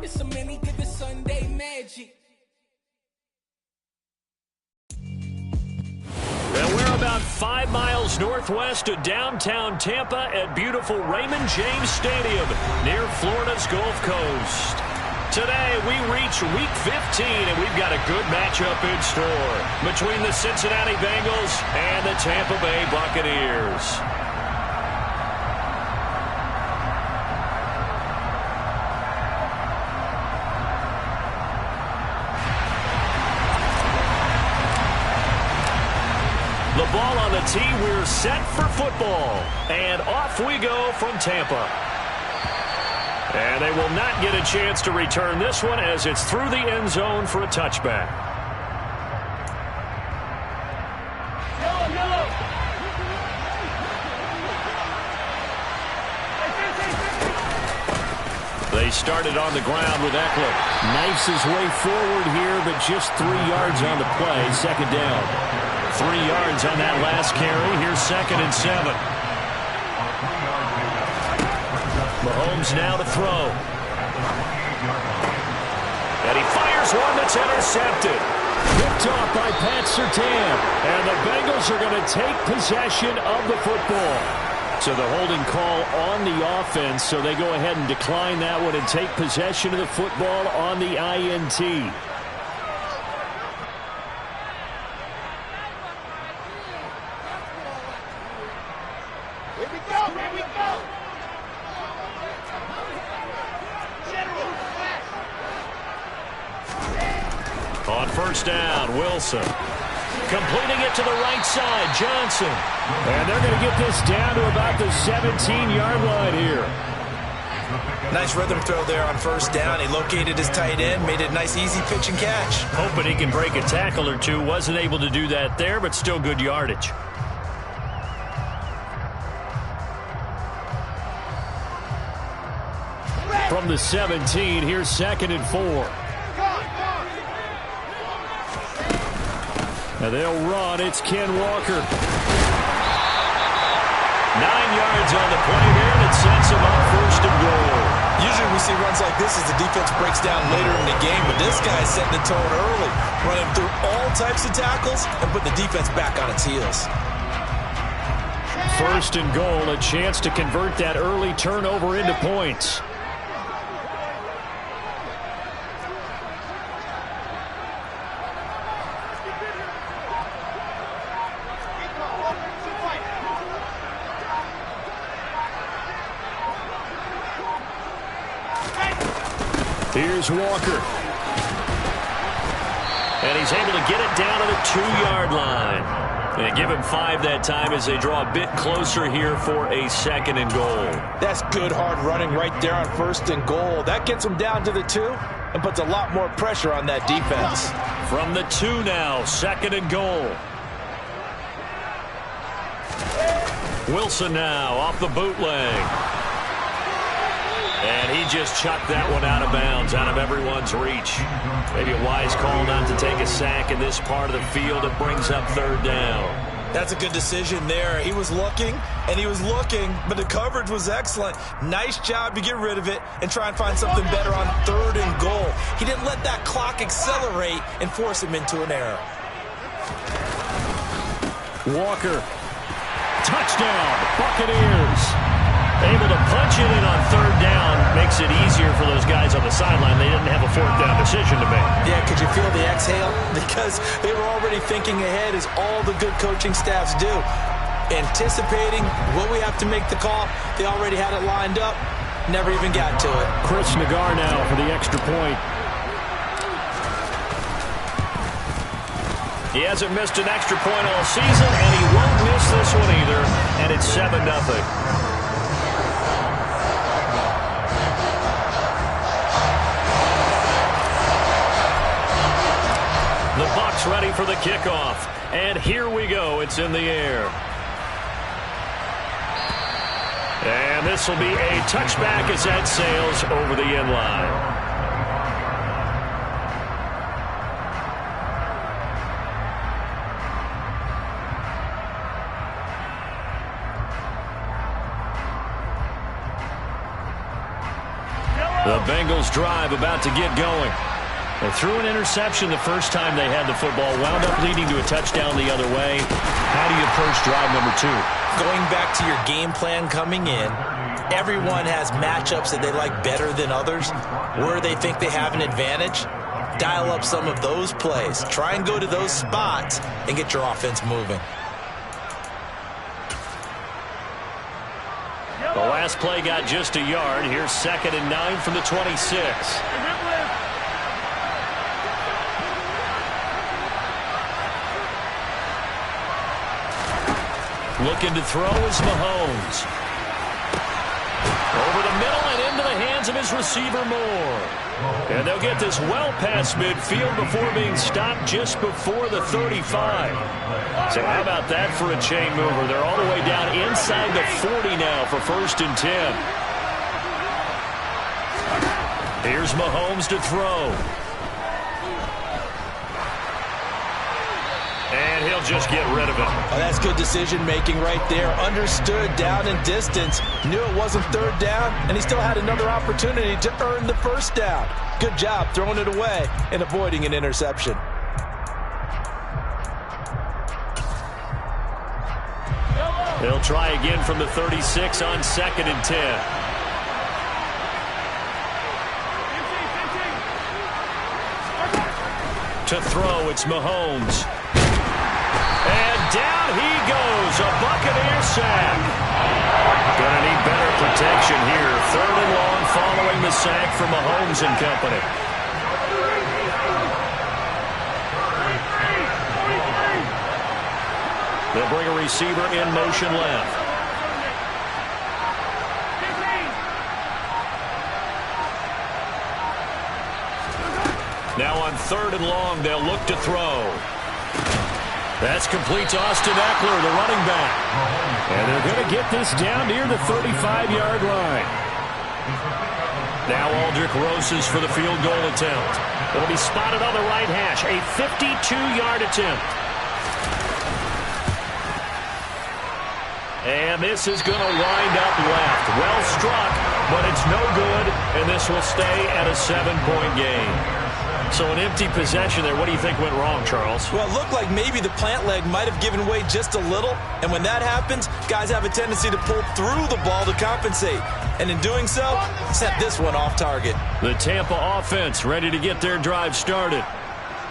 It's a many given Sunday magic. And we're about 5 miles northwest of downtown Tampa at beautiful Raymond James Stadium near Florida's Gulf Coast. Today, we reach Week 15, and we've got a good matchup in store between the Cincinnati Bengals and the Tampa Bay Buccaneers. The ball on the tee, we're set for football. And off we go from Tampa. And they will not get a chance to return this one as it's through the end zone for a touchback. They started on the ground with Eckler. Knifes his way forward here, but just 3 yards on the play. Second down. 3 yards on that last carry. Here's 2nd and 7. Mahomes now to throw. And he fires one that's intercepted. Picked off by Pat Surtain. And the Bengals are going to take possession of the football. So the holding call on the offense, so they go ahead and decline that one and take possession of the football on the INT. Here we go, here we go. On first down, Wilson. Completing it to the right side, Johnson. And they're going to get this down to about the 17-yard line here. Nice rhythm throw there on first down. He located his tight end, made it a nice easy pitch and catch. Hoping he can break a tackle or two. Wasn't able to do that there, but still good yardage. From the 17, here's 2nd and 4. Now they'll run. It's Ken Walker. 9 yards on the play there that sets him up 1st and goal. Usually we see runs like this as the defense breaks down later in the game, but this guy's setting the tone early, running through all types of tackles and putting the defense back on its heels. 1st and goal, a chance to convert that early turnover into points. Here's Walker. And he's able to get it down to the 2-yard line. And give him 5 that time as they draw a bit closer here for a 2nd and goal. That's good hard running right there on 1st and goal. That gets him down to the 2 and puts a lot more pressure on that defense. From the 2 now, 2nd and goal. Wilson now off the bootleg. And he just chucked that one out of bounds, out of everyone's reach. Maybe a wise call not to take a sack in this part of the field. It brings up 3rd down. That's a good decision there. He was looking, and he was looking, but the coverage was excellent. Nice job to get rid of it and try and find something better on 3rd and goal. He didn't let that clock accelerate and force him into an error. Walker. Touchdown, Buccaneers. Able to punch it in on 3rd down. Makes it easier for those guys on the sideline. They didn't have a 4th down decision to make. Yeah, could you feel the exhale? Because they were already thinking ahead, as all the good coaching staffs do. Anticipating what we have to make the call. They already had it lined up. Never even got to it. Chris Nagar now for the extra point. He hasn't missed an extra point all season, and he won't miss this one either. And it's 7-0. The Bucs ready for the kickoff. And here we go. It's in the air. And this will be a touchback as that sails over the end line. The Bengals drive about to get going. They threw an interception the first time they had the football, wound up leading to a touchdown the other way. How do you approach drive number 2? Going back to your game plan coming in, everyone has matchups that they like better than others. Where they think they have an advantage, dial up some of those plays. Try and go to those spots and get your offense moving. The last play got just a yard. Here's 2nd and 9 from the 26. Looking to throw is Mahomes. Over the middle and into the hands of his receiver Moore. And they'll get this well past midfield before being stopped just before the 35. So how about that for a chain mover? They're all the way down inside the 40 now for 1st and 10. Here's Mahomes to throw. And he'll just get rid of it. Oh, that's good decision-making right there. Understood down and distance. Knew it wasn't 3rd down, and he still had another opportunity to earn the 1st down. Good job throwing it away and avoiding an interception. They'll try again from the 36 on 2nd and 10. To throw, it's Mahomes. And down he goes, a Buccaneer sack. Gonna need better protection here. 3rd and long following the sack from Mahomes and company. They'll bring a receiver in motion left. Now on 3rd and long, they'll look to throw. That's complete to Austin Eckler, the running back. And they're going to get this down near the 35-yard line. Now Aldrick Roses for the field goal attempt. It'll be spotted on the right hash, a 52-yard attempt. And this is going to wind up left. Well struck, but it's no good, and this will stay at a 7-point game. So an empty possession there. What do you think went wrong, Charles? Well, it looked like maybe the plant leg might have given way just a little. And when that happens, guys have a tendency to pull through the ball to compensate. And in doing so, sent this one off target. The Tampa offense ready to get their drive started.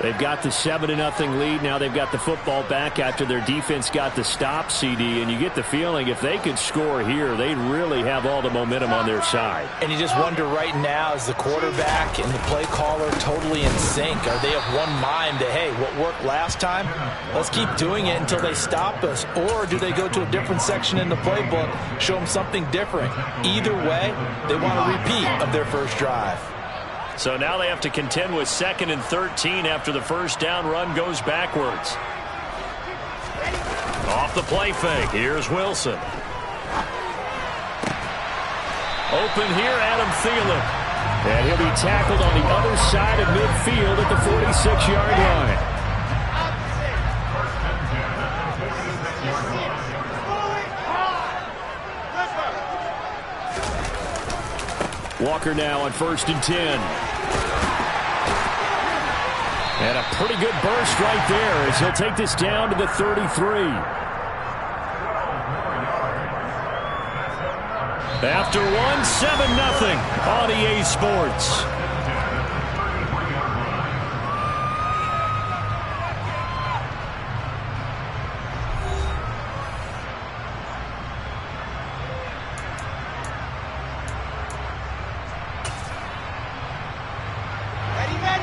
They've got the 7-0 lead. Now they've got the football back after their defense got the stop, CD. And you get the feeling if they could score here, they'd really have all the momentum on their side. And you just wonder right now, is the quarterback and the play caller totally in sync? Are they of one mind that, hey, what worked last time, let's keep doing it until they stop us? Or do they go to a different section in the playbook, show them something different? Either way, they want a repeat of their first drive. So now they have to contend with 2nd and 13 after the first down run goes backwards. Off the play fake. Here's Wilson. Open here, Adam Thielen. And he'll be tackled on the other side of midfield at the 46-yard line. Walker now on 1st and 10. And a pretty good burst right there as he'll take this down to the 33. After one, 7-0 on EA Sports.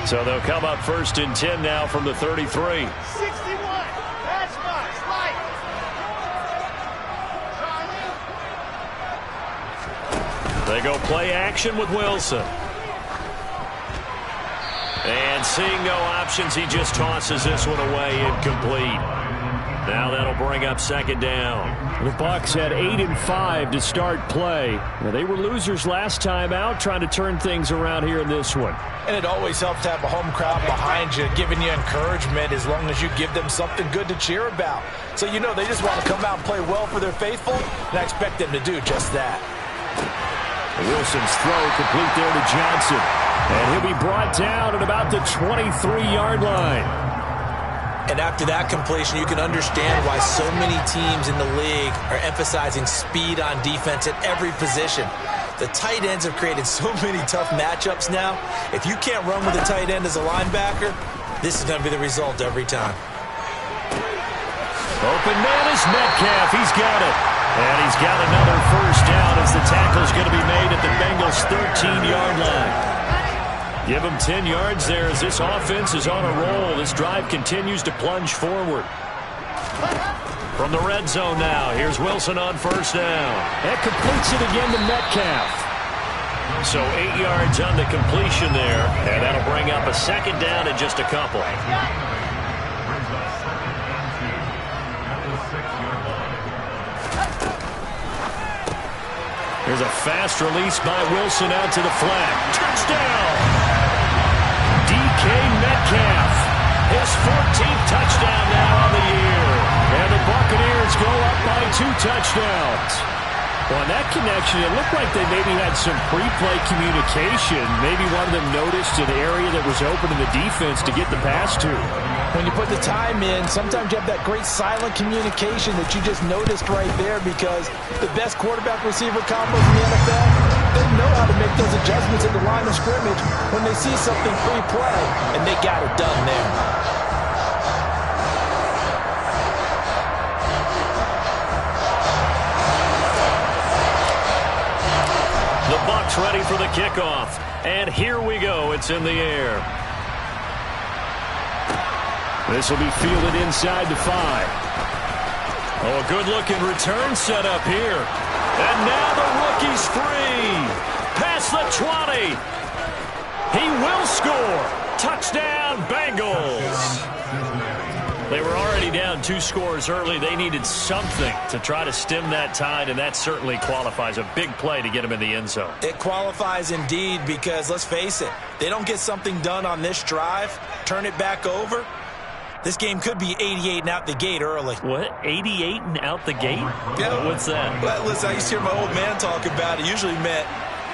So they'll come up 1st and 10 now from the 33. 61. That's my slide. They go play action with Wilson. And seeing no options, he just tosses this one away, incomplete. Now that'll bring up 2nd down. The Bucs had 8-5 to start play. Now, they were losers last time out, trying to turn things around here in this one. And it always helps to have a home crowd behind you, giving you encouragement as long as you give them something good to cheer about. So you know they just want to come out and play well for their faithful, and I expect them to do just that. Wilson's throw complete there to Johnson. And he'll be brought down at about the 23-yard line. And after that completion, you can understand why so many teams in the league are emphasizing speed on defense at every position. The tight ends have created so many tough matchups now. If you can't run with a tight end as a linebacker, this is going to be the result every time. Open man is Metcalf. He's got it. And he's got another first down as the tackle's going to be made at the Bengals' 13-yard line. Give him 10 yards there as this offense is on a roll. This drive continues to plunge forward. From the red zone now, here's Wilson on first down. That completes it again to Metcalf. So 8 yards on the completion there, and that'll bring up a second down in just a couple. There's a fast release by Wilson out to the flat. Touchdown! DK Metcalf, his 14th touchdown now on the year. And the Buccaneers go up by 2 touchdowns. Well, that connection, it looked like they maybe had some pre-play communication. Maybe one of them noticed an area that was open in the defense to get the pass to. When you put the time in, sometimes you have that great silent communication that you just noticed right there, because the best quarterback-receiver combos in the NFL, they know how to make those adjustments at the line of scrimmage when they see something pre-play, and they got it done there. The Bucs ready for the kickoff. And here we go. It's in the air. This will be fielded inside the 5. Oh, a good-looking return set up here. And now the rookie's free. Past the 20. He will score. Touchdown, Bengals. They were already down 2 scores early. They needed something to try to stem that tide, and that certainly qualifies. A big play to get them in the end zone. It qualifies indeed, because let's face it, they don't get something done on this drive, turn it back over, this game could be 88 and out the gate early. What? 88 and out the gate? Yeah. What's that? Well, listen, I used to hear my old man talk about it. Usually meant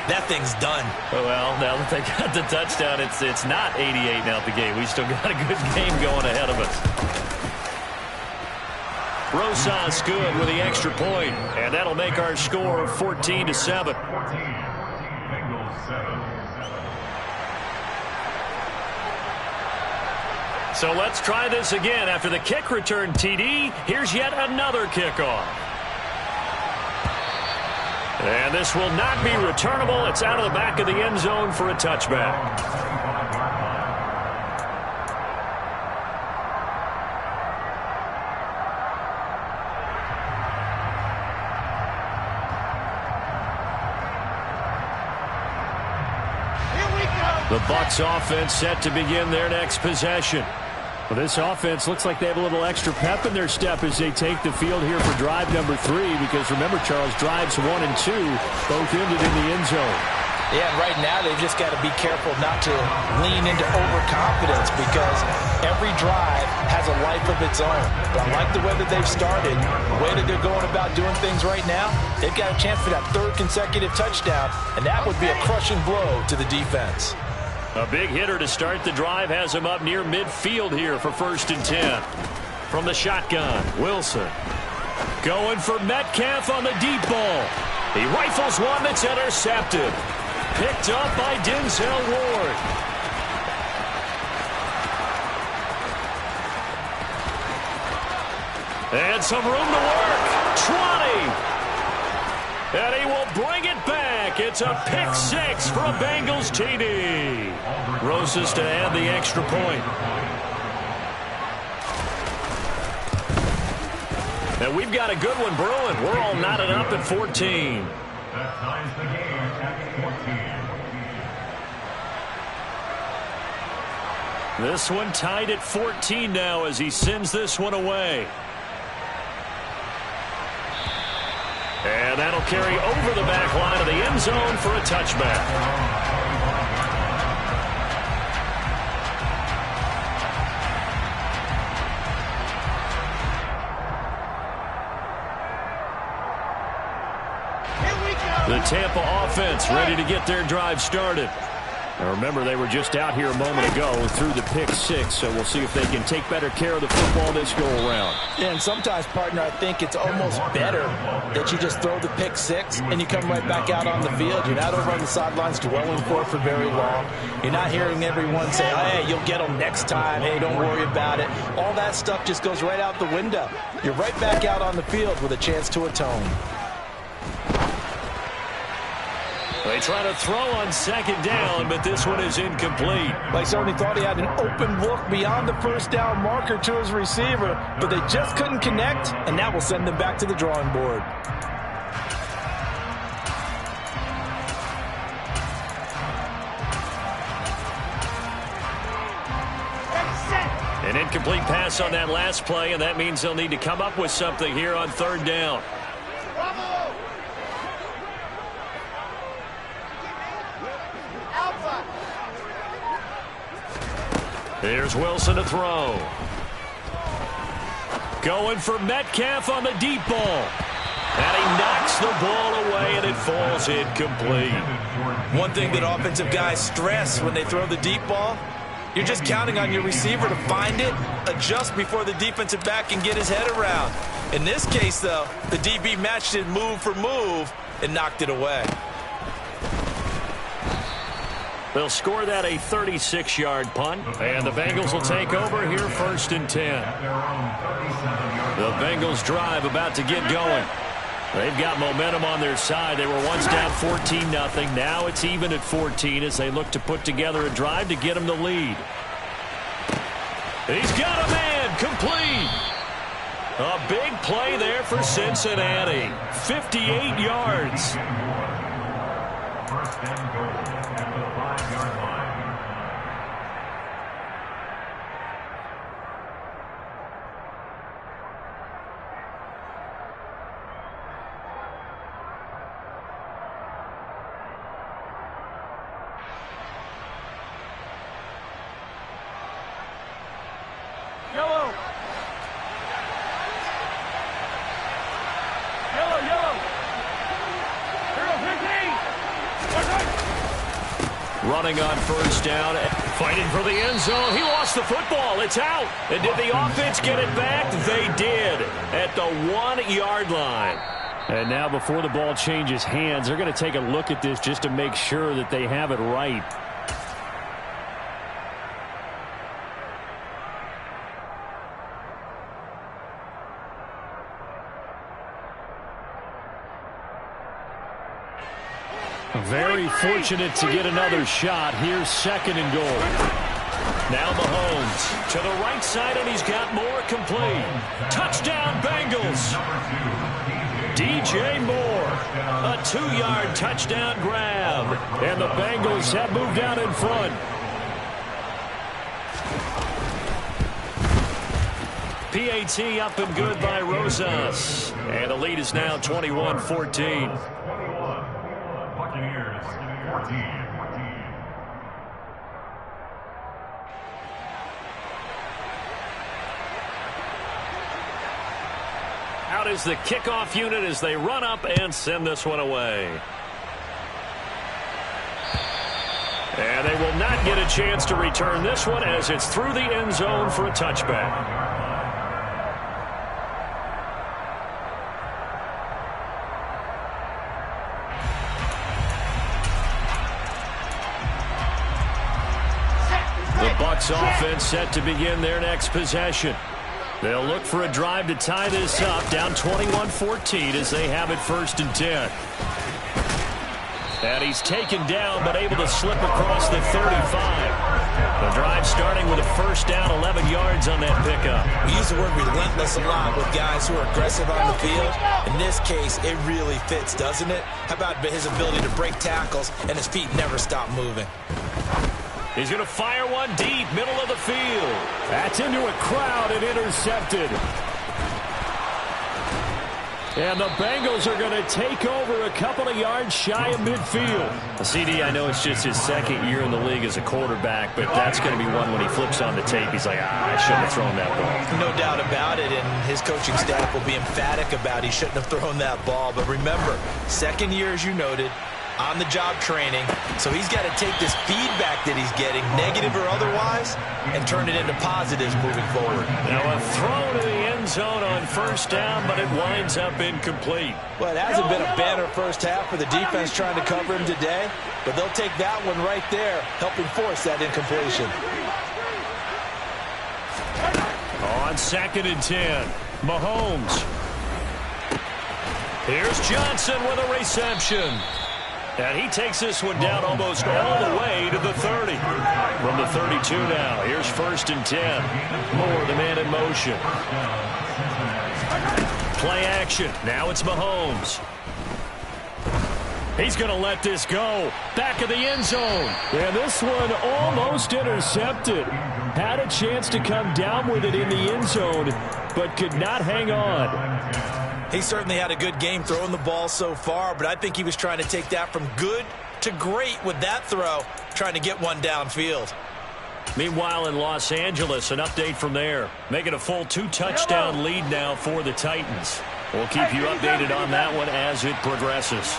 that thing's done. Well, now that they got the touchdown, it's not 88 and out the gate. We still got a good game going ahead of us. Rosas good with the extra point, and that'll make our score 14-7. So let's try this again. After the kick return TD, here's yet another kickoff. And this will not be returnable. It's out of the back of the end zone for a touchback. The Bucs offense set to begin their next possession. Well, this offense looks like they have a little extra pep in their step as they take the field here for drive number 3, because remember, Charles, drives 1 and 2 both ended in the end zone. Yeah, and right now they've just got to be careful not to lean into overconfidence, because every drive has a life of its own. But I like the way that they've started, the way that they're going about doing things right now. They've got a chance for that 3rd consecutive touchdown, and that would be a crushing blow to the defense. A big hitter to start the drive has him up near midfield here for 1st and 10. From the shotgun, Wilson going for Metcalf on the deep ball. He rifles one that's intercepted. Picked up by Denzel Ward. And some room to work. 20. And he will bring it back. It's a pick 6 for a Bengals TD. Rosas to add the extra point. And we've got a good one brewing. We're all knotted up at 14. That ties the game at 14. This one tied at 14 now as he sends this one away. And that'll carry over the back line of the end zone for a touchback. The Tampa offense ready to get their drive started. Now remember, they were just out here a moment ago through the pick six, so we'll see if they can take better care of the football this go-around. Yeah, and sometimes, partner, I think it's almost better that you just throw the pick six and you come right back out on the field. You're not over on the sidelines dwelling for it for very long. You're not hearing everyone say, hey, you'll get them next time. Hey, don't worry about it. All that stuff just goes right out the window. You're right back out on the field with a chance to atone. They try to throw on second down, but this one is incomplete. They certainly thought he had an open look beyond the first down marker to his receiver, but they just couldn't connect, and that will send them back to the drawing board. An incomplete pass on that last play, and that means they'll need to come up with something here on third down. Here's Wilson to throw. Going for Metcalf on the deep ball. And he knocks the ball away, and it falls incomplete. One thing that offensive guys stress when they throw the deep ball, you're just counting on your receiver to find it, adjust before the defensive back can get his head around. In this case, though, the DB matched it move for move and knocked it away. They'll score that a 36-yard punt, and the Bengals will take over here 1st and 10. The Bengals drive about to get going. They've got momentum on their side. They were once down 14-0. Now it's even at 14 as they look to put together a drive to get them the lead. He's got a man, complete. A big play there for Cincinnati. 58 yards. First and goal at the 5-yard line. Yellow. Yellow, yellow. Running on first down, fighting for the end zone. He lost the football. It's out. And did the offense get it back? They did at the 1-yard line. And now before the ball changes hands, they're going to take a look at this just to make sure that they have it right. Very fortunate to get another shot. Here's 2nd and goal. Now Mahomes to the right side, and he's got more, complete. Touchdown, Bengals. DJ Moore, a 2-yard touchdown grab. And the Bengals have moved out in front. PAT up and good by Rosas. And the lead is now 21-14. Buccaneers 14. Out is the kickoff unit as they run up and send this one away. And they will not get a chance to return this one as it's through the end zone for a touchback. Bucs offense set to begin their next possession. They'll look for a drive to tie this up, down 21-14 as they have it 1st and 10. And he's taken down but able to slip across the 35. The drive starting with a first down, 11 yards on that pickup. We use the word relentless a lot with guys who are aggressive on the field. In this case, it really fits, doesn't it? How about his ability to break tackles and his feet never stop moving? He's going to fire one deep, middle of the field. That's into a crowd and intercepted. And the Bengals are going to take over a couple of yards shy of midfield. CD, I know it's just his second year in the league as a quarterback, but that's going to be one when he flips on the tape. He's like, I shouldn't have thrown that ball. No doubt about it, and his coaching staff will be emphatic about he shouldn't have thrown that ball. But remember, second year, as you noted, on-the-job training, so he's got to take this feedback that he's getting, negative or otherwise, and turn it into positives moving forward. Now a throw to the end zone on first down, but it winds up incomplete. Well, it hasn't been a banner first half for the defense trying to cover him today, but they'll take that one right there, helping force that incompletion. On 2nd and 10, Mahomes. Here's Johnson with a reception. And he takes this one down almost all the way to the 30. From the 32 now, here's 1st and 10. Moore, the man in motion. Play action. Now it's Mahomes. He's going to let this go. Back of the end zone. And this one almost intercepted. Had a chance to come down with it in the end zone, but could not hang on. He certainly had a good game throwing the ball so far, but I think he was trying to take that from good to great with that throw, trying to get one downfield. Meanwhile, in Los Angeles, an update from there. Making a full 2-touchdown lead now for the Titans. We'll keep you updated on that one as it progresses.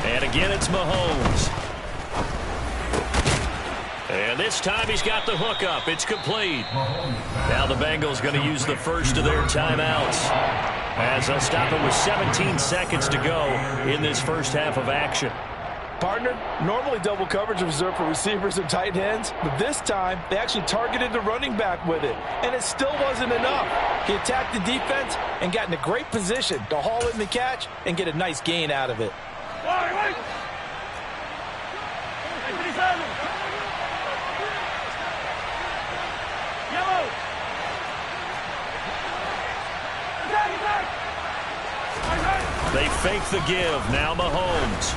And again, it's Mahomes. And this time he's got the hook up. It's complete. Now the Bengals going to use the first of their timeouts as they'll stop it with 17 seconds to go in this first half of action. Partner, normally double coverage is reserved for receivers and tight ends, but this time they actually targeted the running back with it, and it still wasn't enough. He attacked the defense and got in a great position to haul in the catch and get a nice gain out of it. They fake the give. Now Mahomes.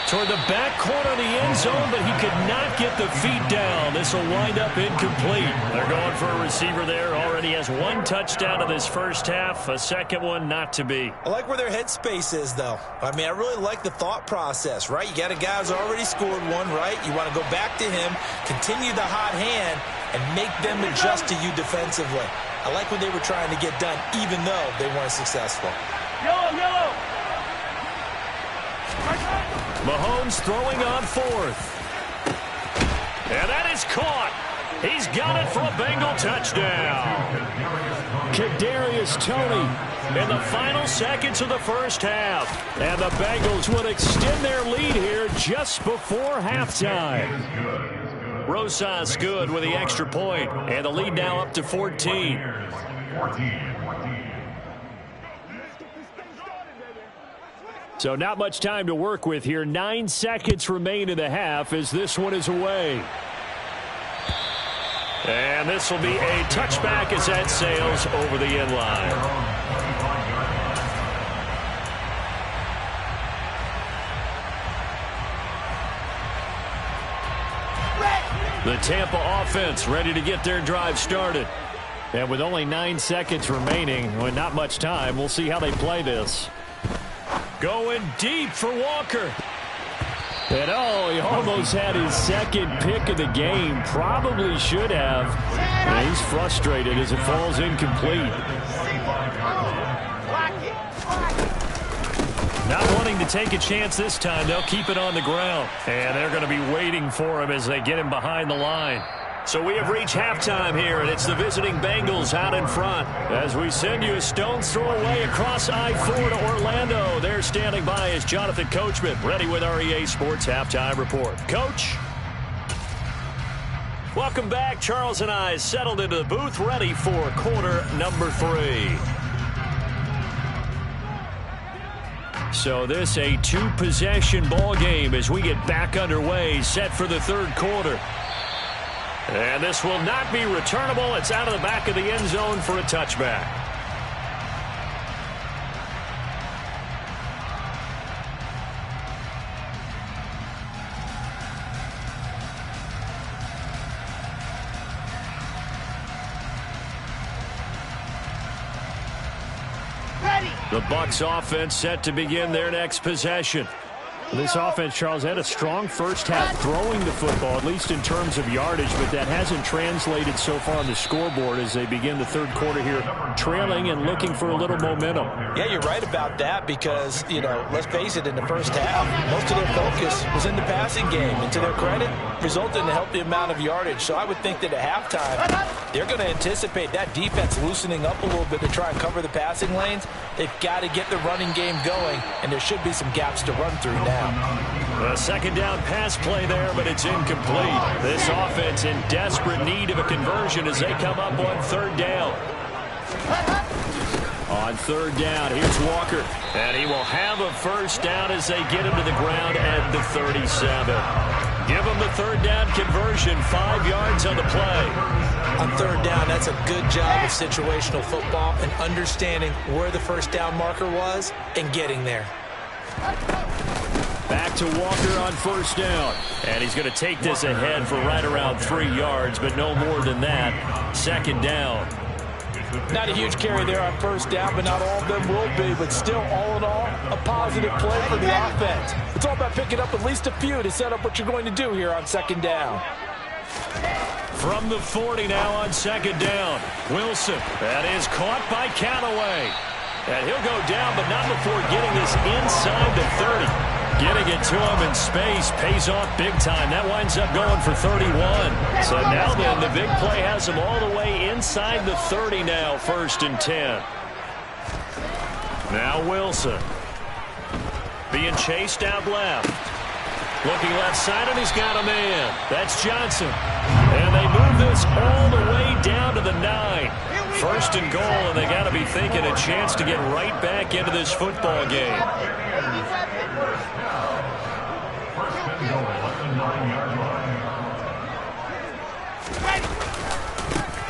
Toward the back corner of the end zone, but he could not get the feet down. This will wind up incomplete. They're going for a receiver there. Already has one touchdown in this first half. A second one not to be. I like where their headspace is, though. I mean, I really like the thought process, right? You got a guy who's already scored one, right? You want to go back to him, continue the hot hand, and make them adjust to you defensively. I like what they were trying to get done, even though they weren't successful. Yellow. Mahomes throwing on 4th. And that is caught. He's got it for a Bengal touchdown. Kadarius Toney in the final seconds of the first half. And the Bengals would extend their lead here just before halftime. Rosas good with the extra point, and the lead now up to 14. So not much time to work with here. 9 seconds remain in the half as this one is away. And this will be a touchback as that sails over the end line. The Tampa offense ready to get their drive started. And with only 9 seconds remaining, with not much time, we'll see how they play this. Going deep for Walker. And he almost had his second pick of the game. Probably should have. And he's frustrated as it falls incomplete. Not wanting to take a chance this time, they'll keep it on the ground. And they're going to be waiting for him as they get him behind the line. So we have reached halftime here, and it's the visiting Bengals out in front. As we send you a stone's throw away across I-4 to Orlando. There standing by is Jonathan Coachman, ready with our EA Sports Halftime Report. Coach? Welcome back. Charles and I settled into the booth, ready for quarter number 3. So this a 2-possession ball game as we get back underway, set for the third quarter. And this will not be returnable. It's out of the back of the end zone for a touchback. The Bucs offense set to begin their next possession. This offense, Charles, had a strong first half throwing the football, at least in terms of yardage, but that hasn't translated so far on the scoreboard as they begin the third quarter here, trailing and looking for a little momentum. Yeah, you're right about that because, let's face it, in the first half, most of their focus was in the passing game. And to their credit, resulted in a healthy amount of yardage. So I would think that at halftime, they're going to anticipate that defense loosening up a little bit to try and cover the passing lanes. They've got to get the running game going, and there should be some gaps to run through now. A second down pass play there, but it's incomplete. This offense in desperate need of a conversion as they come up on third down. On third down, here's Walker. And he will have a first down as they get him to the ground at the 37. Give him the third down conversion, 5 yards on the play. On third down, that's a good job of situational football and understanding where the first down marker was and getting there. Back to Walker on first down. And he's going to take this ahead for right around 3 yards, but no more than that. Second down. Not a huge carry there on first down, but not all of them will be. But still, all in all, a positive play for the offense. It's all about picking up at least a few to set up what you're going to do here on second down. From the 40 now on second down. Wilson. That is caught by Callaway. And he'll go down, but not before getting this inside the 30. Getting it to him in space pays off big time. That winds up going for 31. So now then, the big play has him all the way inside the 30 now, 1st and 10. Now Wilson. Being chased out left. Looking left side, and he's got a man. That's Johnson. And they move this all the way down to the 9. 1st and goal, and they got to be thinking a chance to get right back into this football game.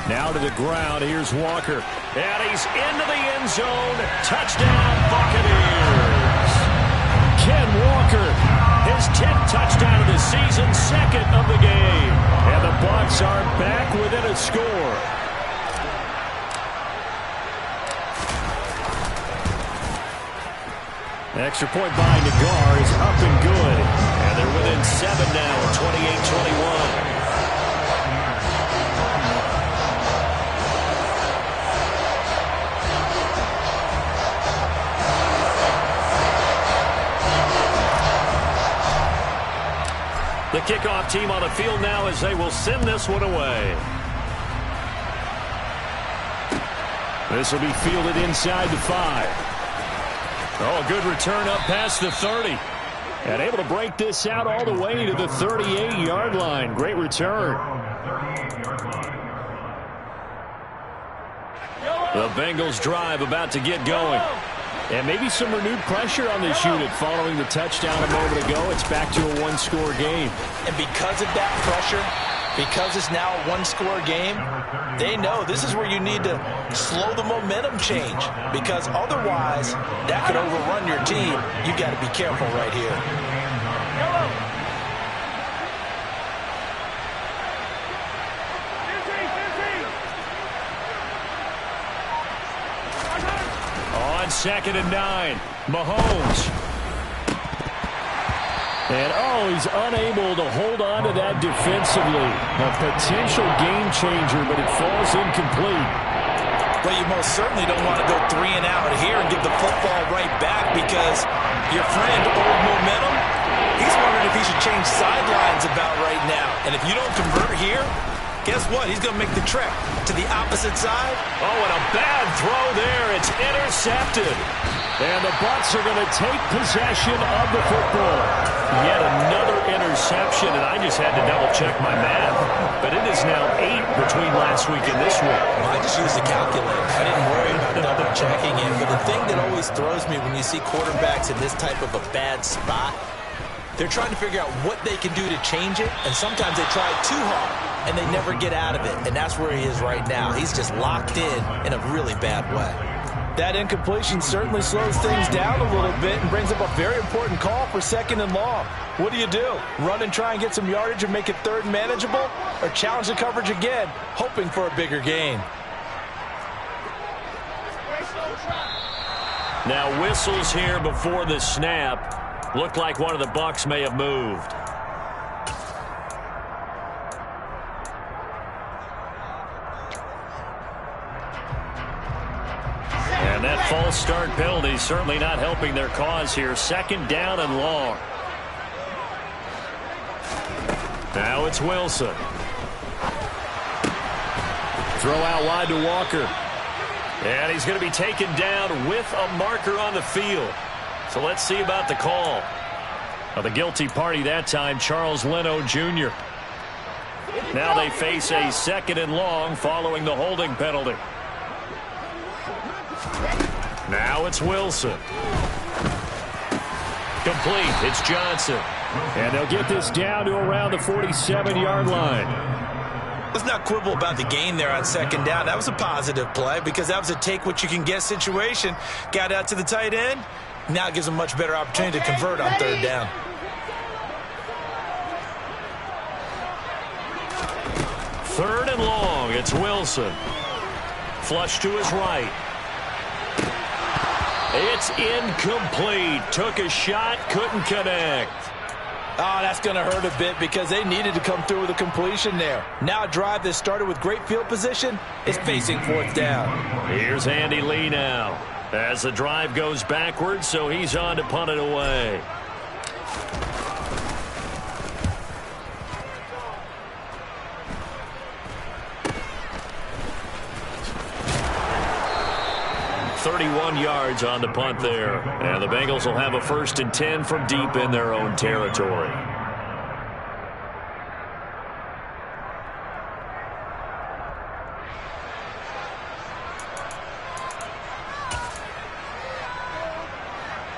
Now to the ground. Here's Walker. And he's into the end zone. Touchdown, Buccaneers. Ken Walker, his 10th touchdown of the season, 2nd of the game. And the Bucs are back within a score. Extra point by Nagar is up and good. And they're within 7 now, 28-21. The kickoff team on the field now as they will send this one away. This will be fielded inside the 5. Oh, a good return up past the 30. And able to break this out all the way to the 38-yard line. Great return. The Bengals drive about to get going. And maybe some renewed pressure on this unit following the touchdown a moment ago. It's back to a one-score game. And because of that pressure, because it's now a one-score game, they know this is where you need to slow the momentum change. Because otherwise, that could overrun your team. You got to be careful right here. On 2nd and 9, Mahomes. And, he's unable to hold on to that defensively. A potential game changer, but it falls incomplete. Well, you most certainly don't want to go 3 and out here and give the football right back because your friend, Old Momentum, he's wondering if he should change sidelines about right now. And if you don't convert here, guess what? He's going to make the trek to the opposite side. Oh, and a bad throw there. It's intercepted. And the Bucs are going to take possession of the football. Yet another interception, and I just had to double-check my math. But it is now 8 between last week and this week. Well, I just used the calculator. I didn't worry about double-checking it. But the thing that always throws me when you see quarterbacks in this type of a bad spot, they're trying to figure out what they can do to change it, and sometimes they try too hard, and they never get out of it. And that's where he is right now. He's just locked in a really bad way. That incompletion certainly slows things down a little bit and brings up a very important call for 2nd and long. What do? Run and try and get some yardage and make it 3rd and manageable? Or challenge the coverage again, hoping for a bigger gain? Now whistles here before the snap. Looked like one of the Bucs may have moved. And that false start penalty certainly not helping their cause here. Second down and long. Now it's Wilson. Throw out wide to Walker. And he's going to be taken down with a marker on the field. So let's see about the call. Well, the guilty party that time, Charles Leno Jr. Now they face a second and long following the holding penalty. Now it's Wilson. Complete. It's Johnson. And they'll get this down to around the 47-yard line. Let's not quibble about the gain there on second down. That was a positive play because that was a take-what-you-can-get situation. Got out to the tight end. Now it gives them a much better opportunity to convert on third down. Third and long. It's Wilson. Flush to his right. It's incomplete. Took a shot, couldn't connect. Oh, that's going to hurt a bit because they needed to come through with a completion there. Now a drive that started with great field position is facing fourth down. Here's Andy Lee now as the drive goes backwards, so he's on to punt it away. .31 yards on the punt there. And the Bengals will have a 1st and 10 from deep in their own territory.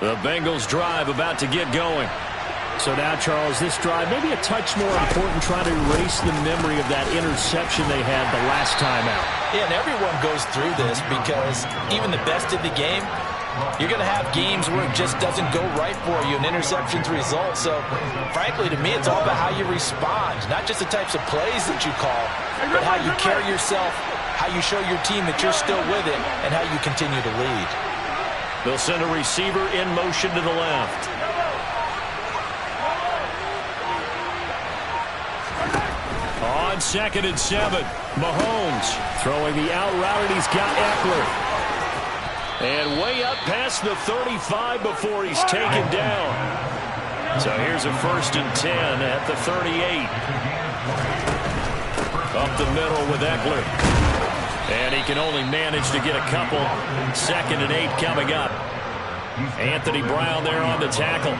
The Bengals drive about to get going. So now, Charles, this drive maybe a touch more important, trying to erase the memory of that interception they had the last time out. Yeah, and everyone goes through this because even the best in the game, you're going to have games where it just doesn't go right for you, and interceptions result. So, frankly, to me, it's all about how you respond, not just the types of plays that you call, but how you carry yourself, how you show your team that you're still with it, and how you continue to lead. They'll send a receiver in motion to the left. On 2nd and 7, Mahomes throwing the out route, and he's got Eckler. And way up past the 35 before he's taken down. So here's a 1st and 10 at the 38. Up the middle with Eckler. And he can only manage to get a couple. 2nd and 8 coming up. Anthony Brown there on the tackle.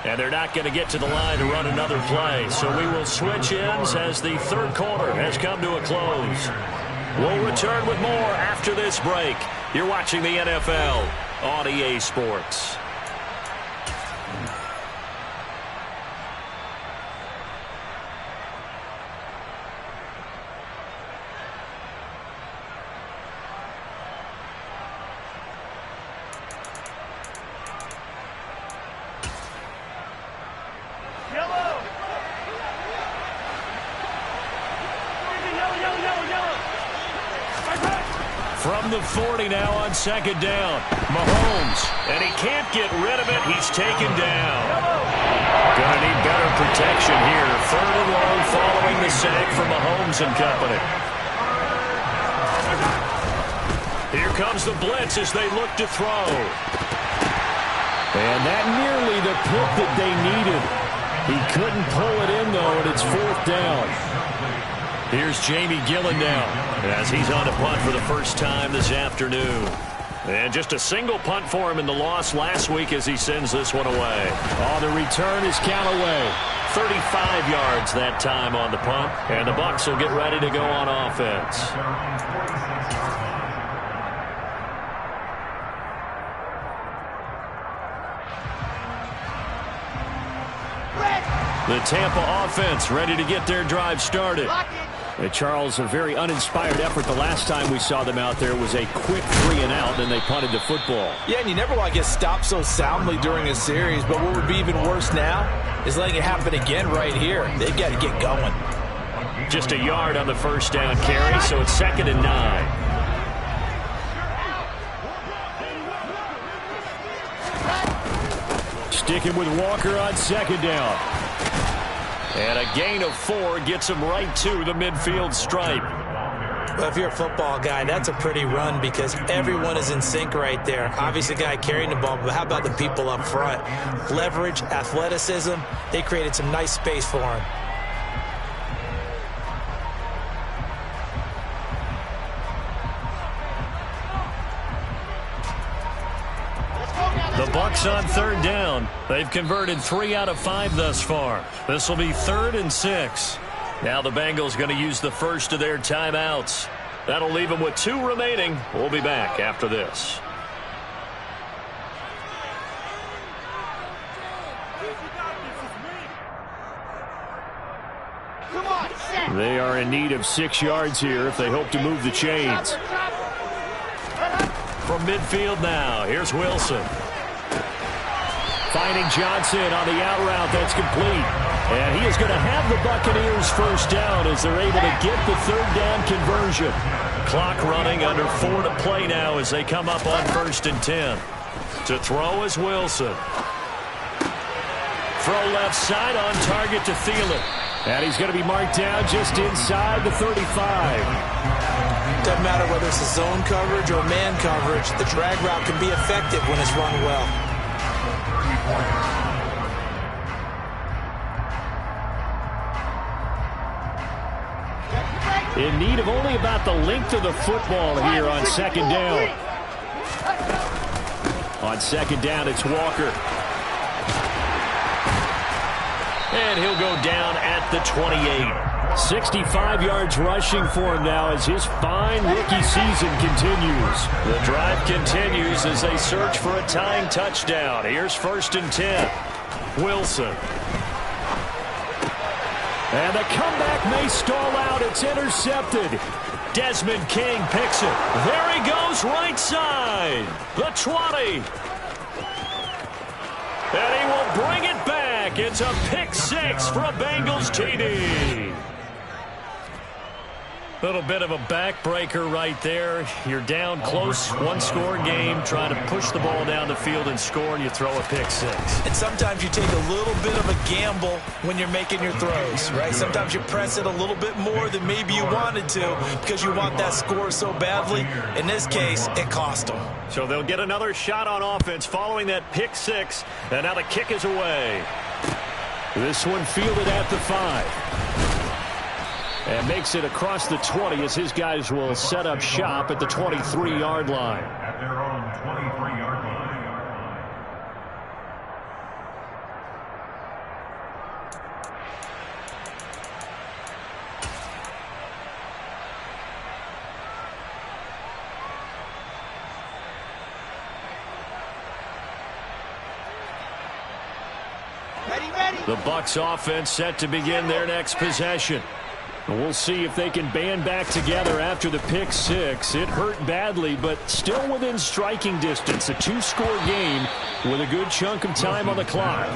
And they're not going to get to the line to run another play. So we will switch ends as the third quarter has come to a close. We'll return with more after this break. You're watching the NFL on EA Sports. From the 40 now on 2nd down. Mahomes. And he can't get rid of it. He's taken down. Gonna need better protection here. 3rd and long following the sack from Mahomes and company. Here comes the blitz as they look to throw. And that nearly the pick that they needed. He couldn't pull it in, though, and it's 4th down. Here's Jamie Gillen now as he's on a punt for the first time this afternoon. And just a single punt for him in the loss last week as he sends this one away. Oh, the return is Callaway. 35 yards that time on the punt. And the Bucs will get ready to go on offense. The Tampa offense ready to get their drive started. Charles, a very uninspired effort. The last time we saw them out there was a quick 3-and-out, then they punted the football. Yeah, and you never want to get stopped so soundly during a series, but what would be even worse now is letting it happen again right here. They've got to get going. Just a yard on the first down carry, so it's 2nd and 9. Sticking with Walker on 2nd down. And a gain of 4 gets him right to the midfield stripe. Well, if you're a football guy, that's a pretty run because everyone is in sync right there. Obviously, the guy carrying the ball, but how about the people up front? Leverage, athleticism, they created some nice space for him. The Bucs on 3rd down. They've converted 3 out of 5 thus far. This will be 3rd and 6. Now the Bengals going to use the first of their timeouts. That'll leave them with 2 remaining. We'll be back after this. They are in need of 6 yards here if they hope to move the chains. From midfield now, here's Wilson. Finding Johnson on the out route. That's complete. And he is going to have the Buccaneers first down as they're able to get the 3rd down conversion. Clock running, under 4 to play now as they come up on 1st and 10. To throw is Wilson. Throw left side, on target to Thielen. And he's going to be marked down just inside the 35. Doesn't matter whether it's a zone coverage or man coverage, the drag route can be effective when it's run well. In need of only about the length of the football here on 2nd down. On 2nd down, it's Walker. And he'll go down at the 28. 65 yards rushing for him now as his fine rookie season continues. The drive continues as they search for a tying touchdown. Here's 1st and 10. Wilson. And the comeback may stall out. It's intercepted. Desmond King picks it. There he goes, right side. The 20. And he will bring it back. It's a pick 6 for a Bengals TD. Little bit of a backbreaker right there. You're down close, 1-score game, trying to push the ball down the field and score, and you throw a pick 6. And sometimes you take a little bit of a gamble when you're making your throws, right? Sometimes you press it a little bit more than maybe you wanted to because you want that score so badly. In this case, it cost them. So they'll get another shot on offense following that pick 6, and now the kick is away. This one fielded at the 5. And makes it across the 20 as his guys will set up shop at the 23-yard line. At their own 23-yard line. The Bucs offense set to begin their next possession. We'll see if they can band back together after the pick 6. It hurt badly, but still within striking distance. A 2-score game with a good chunk of time on the clock.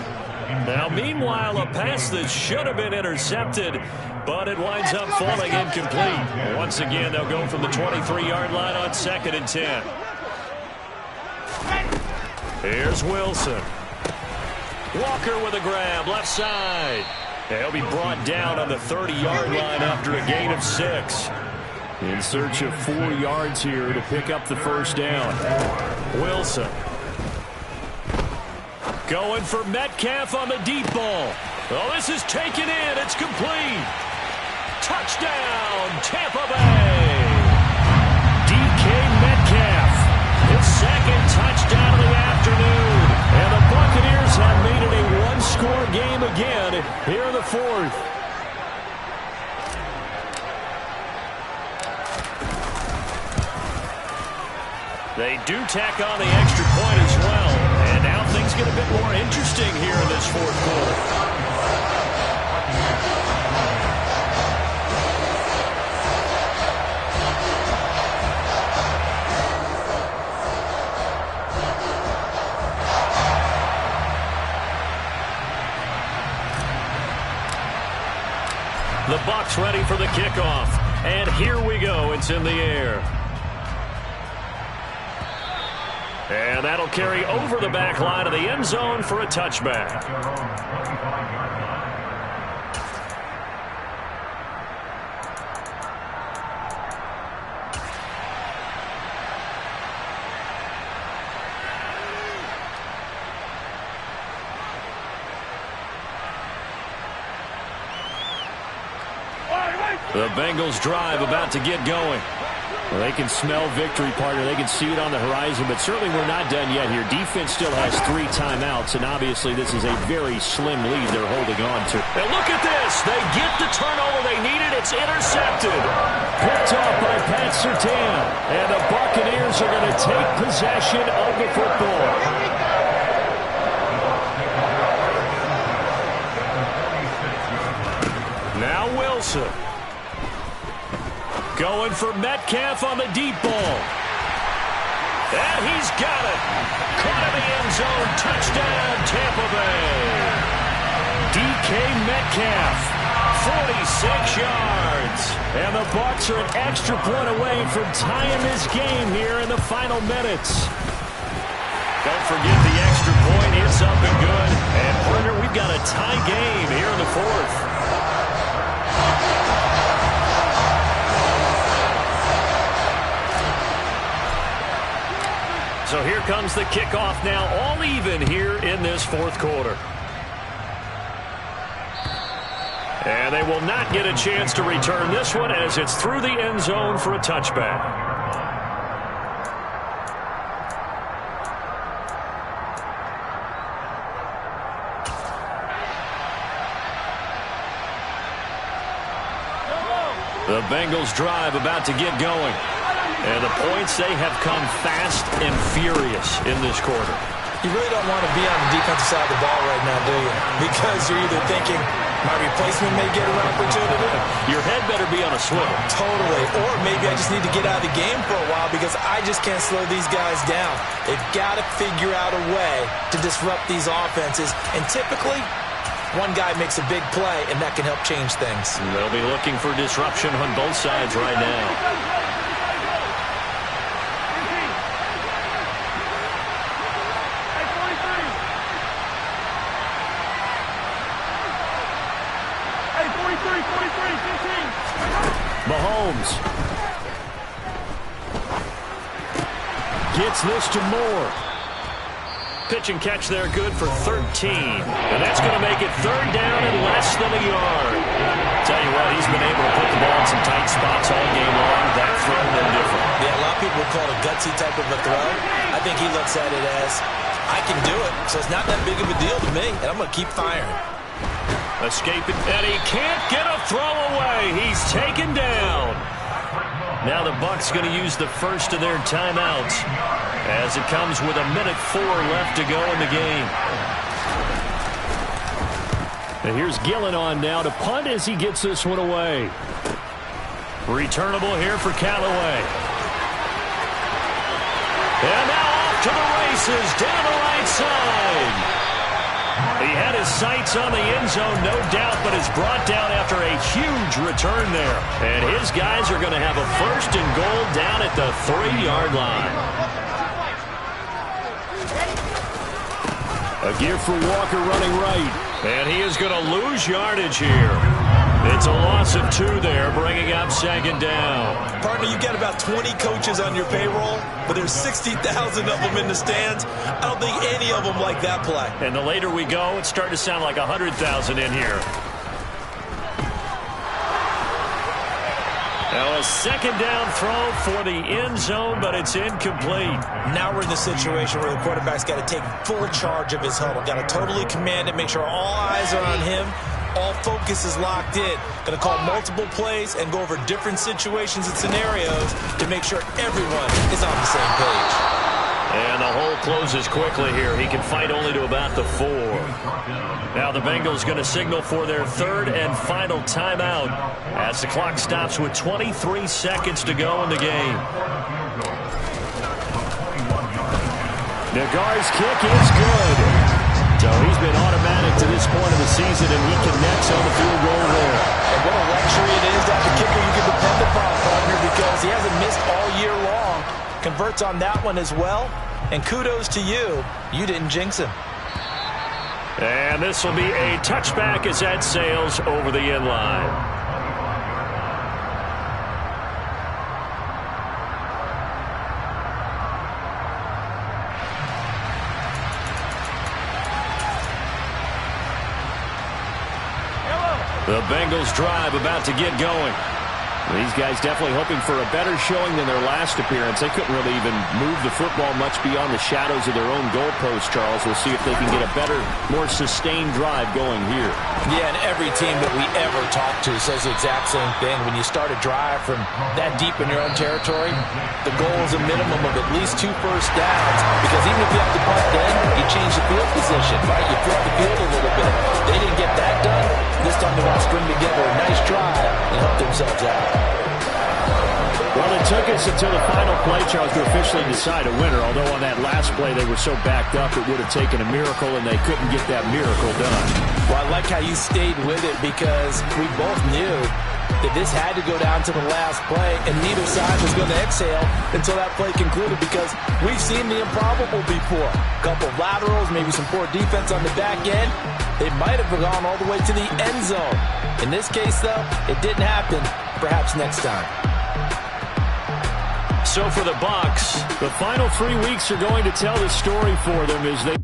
Now, meanwhile, a pass that should have been intercepted, but it winds up falling incomplete. Once again, they'll go from the 23-yard line on 2nd and 10. Here's Wilson. Walker with a grab, left side. He'll be brought down on the 30-yard line after a gain of 6. In search of 4 yards here to pick up the first down. Wilson. Going for Metcalf on the deep ball. Oh, this is taken in. It's complete. Touchdown, Tampa Bay. DK Metcalf. His 2nd touchdown of the afternoon. And the Buccaneers have made it a 1-score game again here in the 4th. They do tack on the extra point as well. And now things get a bit more interesting here in this 4th quarter. gets ready for the kickoff. And here we go. It's in the air. And that'll carry over the back line of the end zone for a touchback. The Bengals drive about to get going. Well, they can smell victory, partner. They can see it on the horizon, but certainly we're not done yet here. Defense still has 3 timeouts, and obviously this is a very slim lead they're holding on to. And look at this. They get the turnover they needed. It's intercepted. Picked off by Pat Surtain. And the Buccaneers are going to take possession of the football. Now Wilson. Going for Metcalf on the deep ball. And he's got it. Caught in the end zone. Touchdown, Tampa Bay. DK Metcalf, 46 yards. And the Bucs are an extra point away from tying this game here in the final minutes. Don't forget the extra point. It's up and good. And, partner, we've got a tie game here in the 4th. So here comes the kickoff now, all even here in this 4th quarter. And they will not get a chance to return this one as it's through the end zone for a touchback. The Bengals drive about to get going. And the points, they have come fast and furious in this quarter. You really don't want to be on the defensive side of the ball right now, do you? Because you're either thinking, my replacement may get an opportunity. Your head better be on a swivel. Totally. Or maybe I just need to get out of the game for a while because I just can't slow these guys down. They've got to figure out a way to disrupt these offenses. And typically, one guy makes a big play, and that can help change things. They'll be looking for disruption on both sides right now. Mahomes gets this to Moore. Pitch and catch there, good for 13. And that's going to make it 3rd down and less than a yard. Tell you what, he's been able to put the ball in some tight spots all game long. That throw, no different. Yeah, a lot of people would call it a gutsy type of a throw. I think he looks at it as, I can do it, so it's not that big of a deal to me, and I'm going to keep firing. Escaping, and he can't get a throw away. He's taken down. Now the Bucs going to use the first of their timeouts as it comes with 1:04 left to go in the game. And here's Gillen on now to punt as he gets this one away. Returnable here for Callaway. And now off to the races down the right side. He had his sights on the end zone, no doubt, but is brought down after a huge return there. And his guys are going to have a 1st and goal down at the 3-yard line. A give for Walker running right. And he is going to lose yardage here. It's a loss of 2 there, bringing up 2nd down. Partner, you got about 20 coaches on your payroll, but there's 60,000 of them in the stands. I don't think any of them like that play. And the later we go, it's starting to sound like 100,000 in here. Now a 2nd down throw for the end zone, but it's incomplete. Now we're in the situation where the quarterback's got to take full charge of his huddle. Got to totally command it, make sure all eyes are on him. All focus is locked in. Going to call multiple plays and go over different situations and scenarios to make sure everyone is on the same page. And the hole closes quickly here. He can fight only to about the 4. Now the Bengals going to signal for their 3rd and final timeout as the clock stops with 23 seconds to go in the game. Nagar's kick is good. So he's been automatic to this point of the season, and he connects on the field goal there. And what a luxury it is to have a kicker you can depend upon, partner, because he hasn't missed all year long. Converts on that one as well. And kudos to you. You didn't jinx him. And this will be a touchback as that sails over the end line. The Bengals drive about to get going. These guys definitely hoping for a better showing than their last appearance. They couldn't really even move the football much beyond the shadows of their own goalpost, Charles. We'll see if they can get a better, more sustained drive going here. Yeah, and every team that we ever talk to says the exact same thing. When you start a drive from that deep in your own territory, the goal is a minimum of at least 2 first downs, because even if you have to punt then, you change the field position, right? You flip the field a little bit. They didn't get that done. This time they want to string together a nice drive and help themselves out. Well, it took us until the final play, Charles, to officially decide a winner, although on that last play they were so backed up it would have taken a miracle, and they couldn't get that miracle done. Well, I like how you stayed with it, because we both knew that this had to go down to the last play, and neither side was going to exhale until that play concluded, because we've seen the improbable before. A couple of laterals, maybe some poor defense on the back end. They might have gone all the way to the end zone. In this case, though, it didn't happen. Perhaps next time. So for the Bucs, the final 3 weeks are going to tell the story for them as they